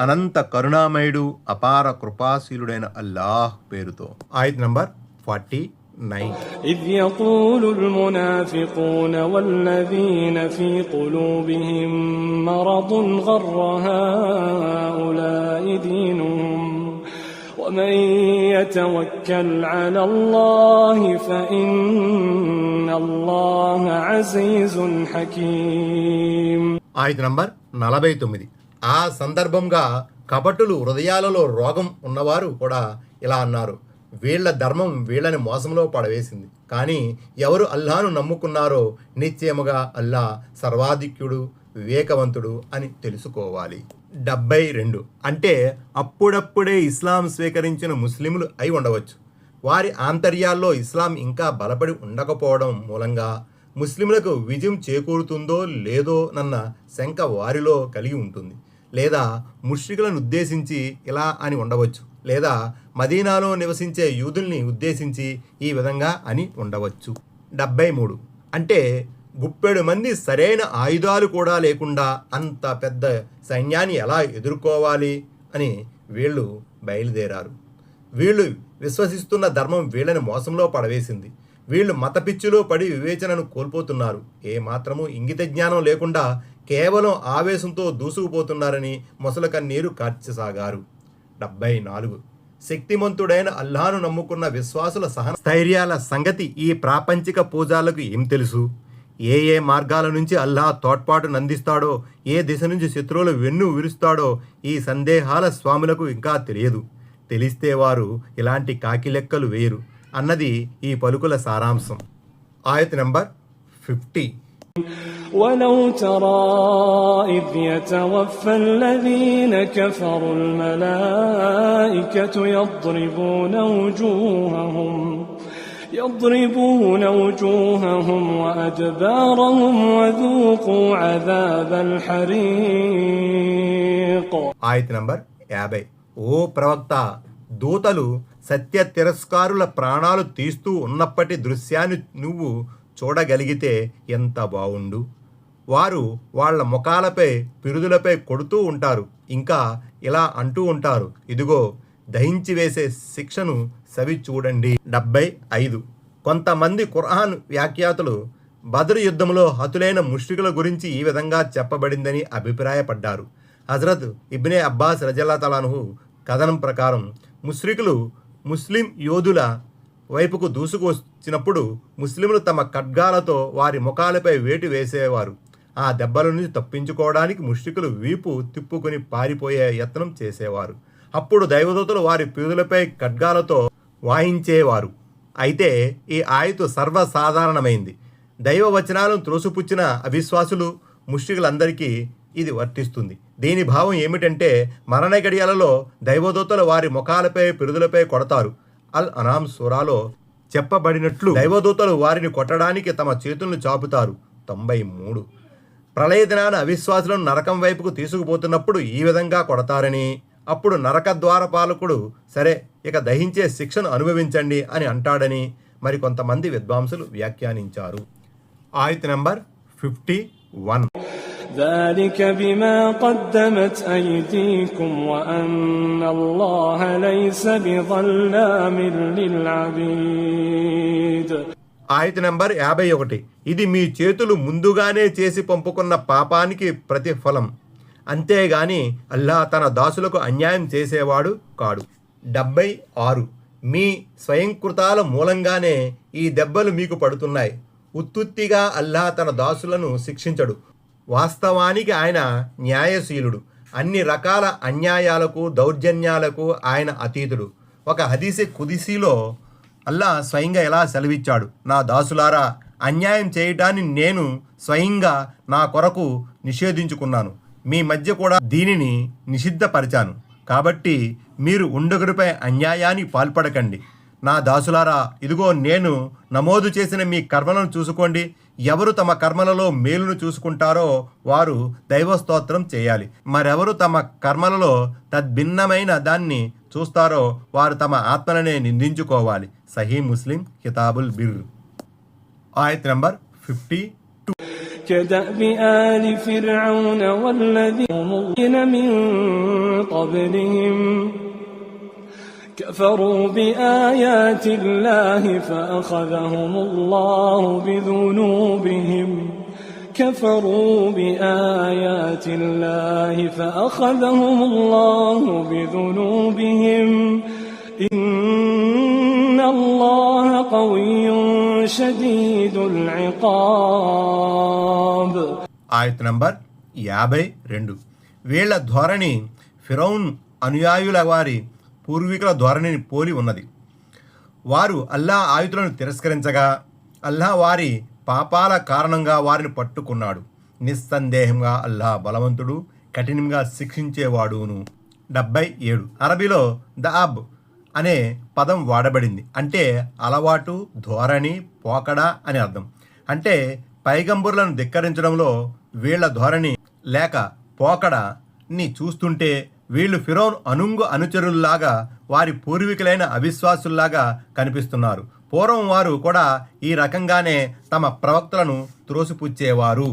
అనంత కరుణామయుడు అపార కృపాశీలుడైన అల్లాహ్ పేరుతో. ఆయత్ నంబర్ 49. إذ يقول المنافقون والذين في قلوبهم مرض غر هؤلاء دينهم ومن يتوكل على الله فإن الله عزيز حكيم. ఆయత్ నంబర్ 49. ఆ సందర్భంగా కపటులు హృదయాలలో రోగం ఉన్నవారు కూడా ఇలా అన్నారు, వీళ్ల ధర్మం వీళ్ళని మోసంలో పడవేసింది. కానీ ఎవరు అల్లాను నమ్ముకున్నారో నిశ్చయముగా అల్లా సర్వాధిక్యుడు వివేకవంతుడు అని తెలుసుకోవాలి. 72. అంటే అప్పుడప్పుడే ఇస్లాం స్వీకరించిన ముస్లింలు అయి ఉండవచ్చు. వారి ఆంతర్యాల్లో ఇస్లాం ఇంకా బలపడి ఉండకపోవడం మూలంగా ముస్లింలకు విజయం చేకూరుతుందో లేదో నన్న శంక వారిలో కలిగి ఉంటుంది. లేదా ముష్రికులను ఉద్దేశించి ఇలా అని ఉండవచ్చు, లేదా మదీనాలో నివసించే యూదుల్ని ఉద్దేశించి ఈ విధంగా అని ఉండవచ్చు. 73. అంటే గుప్పెడు మంది సరైన ఆయుధాలు కూడా లేకుండా అంత పెద్ద సైన్యాన్ని ఎలా ఎదుర్కోవాలి అని వీళ్ళు బయలుదేరారు. వీళ్ళు విశ్వసిస్తున్న ధర్మం వీళ్ళని మోసంలో పడవేసింది. వీళ్ళు మతపిచ్చిలో పడి వివేచనను కోల్పోతున్నారు. ఏమాత్రమూ ఇంగిత జ్ఞానం లేకుండా కేవలం ఆవేశంతో దూసుకుపోతున్నారని మొసల కన్నీరు కార్చసాగారు. 74. శక్తిమంతుడైన అల్లాను నమ్ముకున్న విశ్వాసుల సహన స్థైర్యాల సంగతి ఈ ప్రాపంచిక పూజాలకు ఏం తెలుసు? ఏ ఏ మార్గాల నుంచి అల్లా తోడ్పాటు నందిస్తాడో, ఏ దిశ నుంచి శత్రువులు వెన్ను విరుస్తాడో ఈ సందేహాల స్వాములకు ఇంకా తెలియదు. తెలిస్తే వారు ఇలాంటి కాకిలెక్కలు వేయరు అన్నది ఈ పలుకుల సారాంశం. ఆయత్ నంబర్ 50. ولو ترى إذ يتوفى الذين كفروا الملائكة يضربون وجوههم وأدبارهم وذوقوا عذاب الحريق. ఆయత్ నంబర్ 50. ఓ ప్రవక్త, దూతలు సత్య తిరస్కారుల ప్రాణాలు తీస్తూ ఉన్నప్పటి దృశ్యాన్ని నువ్వు చూడగలిగితే ఎంత బావుండు. వారు వాళ్ళ ముఖాలపై పిరుదులపై కొడుతూ ఉంటారు. ఇంకా ఇలా అంటూ ఉంటారు, ఇదిగో దహించి వేసే శిక్షను సవి చూడండి. 75. కొంతమంది ఖురాన్ వ్యాఖ్యాతులు బద్ర్ యుద్ధంలో హతులైన ముష్రికుల గురించి ఈ విధంగా చెప్పబడిందని అభిప్రాయపడ్డారు. హజరత్ ఇబ్నే అబ్బాస్ రజల్లాహు తఆలా అన్హు కథనం ప్రకారం ముష్రికులు ముస్లిం యోధుల వైపుకు దూసుకొచ్చినప్పుడు ముస్లింలు తమ ఖడ్గాలతో వారి ముఖాలపై వేటు వేసేవారు. ఆ దెబ్బల నుంచి తప్పించుకోవడానికి ముష్రికులు వీపు తిప్పుకొని పారిపోయే యత్నం చేసేవారు. అప్పుడు దైవదూతలు వారి పిరుదులపై ఖడ్గాలతో వాయించేవారు. అయితే ఈ ఆయతు సర్వసాధారణమైంది. దైవ వచనాలను త్రోసిపుచ్చిన అవిశ్వాసులు ముష్రికులందరికీ ఇది వర్తిస్తుంది. దీని భావం ఏమిటంటే మరణ గడియలలో దైవదూతలు వారి ముఖాలపై పిరుదులపై కొడతారు. అల్ అనామ్ సూరాలో చెప్పబడినట్లు దైవదూతలు వారిని కొట్టడానికి తమ చేతులను చాపుతారు. 93. ప్రళయ దినాన అవిశ్వాసులను నరకం వైపుకు తీసుకుపోతున్నప్పుడు ఈ విధంగా కొడతారని, అప్పుడు నరక ద్వారపాలకుడు సరే ఇక దహించే శిక్షను అనుభవించండి అని అంటాడని మరికొంతమంది విద్వాంసులు వ్యాఖ్యానించారు. ఆయత్ నంబర్ 51. ذلك بما قدمت أيديكم وأن الله ليس بظلام للعبيد. ఆయత్ నంబర్ 51. ఇది మీ చేతులు ముందుగానే చేసి పంపుకున్న పాపానికి ప్రతిఫలం, అంతేగాని అల్లా తన దాసులకు అన్యాయం చేసేవాడు కాడు. 76. మీ స్వయంకృతాల మూలంగానే ఈ దెబ్బలు మీకు పడుతున్నాయి. ఉత్తుత్తిగా అల్లా తన దాసులను శిక్షించడు. వాస్తవానికి ఆయన న్యాయశీలుడు. అన్ని రకాల అన్యాయాలకు దౌర్జన్యాలకు ఆయన అతీతుడు. ఒక హదీసే కుదిసీలో అల్లా స్వయంగా ఎలా సెలవిచ్చాడు, నా దాసులారా, అన్యాయం చేయటాన్ని నేను స్వయంగా నా కొరకు నిషేధించుకున్నాను. మీ మధ్య కూడా దీనిని నిషిద్ధపరిచాను. కాబట్టి మీరు ఉండొకరిపై అన్యాయాన్ని పాల్పడకండి. నా దాసులారా, ఇదిగో నేను నమోదు చేసిన మీ కర్మలను చూసుకోండి. ఎవరు తమ కర్మలలో మేలును చూసుకుంటారో వారు దైవస్తోత్రం చేయాలి. మరెవరు తమ కర్మలలో తద్భిన్నమైన దాన్ని చూస్తారో వారు తమ ఆత్మలనే నిందించుకోవాలి. సహీ ముస్లిం కితాబుల్ బిర్. ఆయత్ నంబర్ 50. كدأب آل فرعون والذين من قبلهم كفروا بآيات الله فأخذهم الله بذنوبهم كفروا بآيات الله فأخذهم الله بذنوبهم إن الله قوي شديد العقاب. ఆయత్ నంబర్ 52. వీళ్ల ధోరణి ఫిరౌన్ అనుయాయుల వారి పూర్వీకుల ధోరణిని పోలి ఉన్నది. వారు అల్లా ఆయుధులను తిరస్కరించగా అల్లా వారి పాపాల కారణంగా వారిని పట్టుకున్నాడు. నిస్సందేహంగా అల్లా బలవంతుడు, కఠినంగా శిక్షించేవాడును. 77. అరబీలో దఅబ్ అనే పదం వాడబడింది. అంటే అలవాటు, ధోరణి, పోకడ అని అర్థం. అంటే పైగంబర్లను ధిక్కరించడంలో వీళ్ల ధోరణి లేక పోకడని చూస్తుంటే వీళ్ళు ఫిరౌన్ అనుచరుల్లాగా, వారి పూర్వీకులైన అవిశ్వాసుల్లాగా కనిపిస్తున్నారు. పూర్వం వారు కూడా ఈ రకంగానే తమ ప్రవక్తలను త్రోసిపుచ్చేవారు.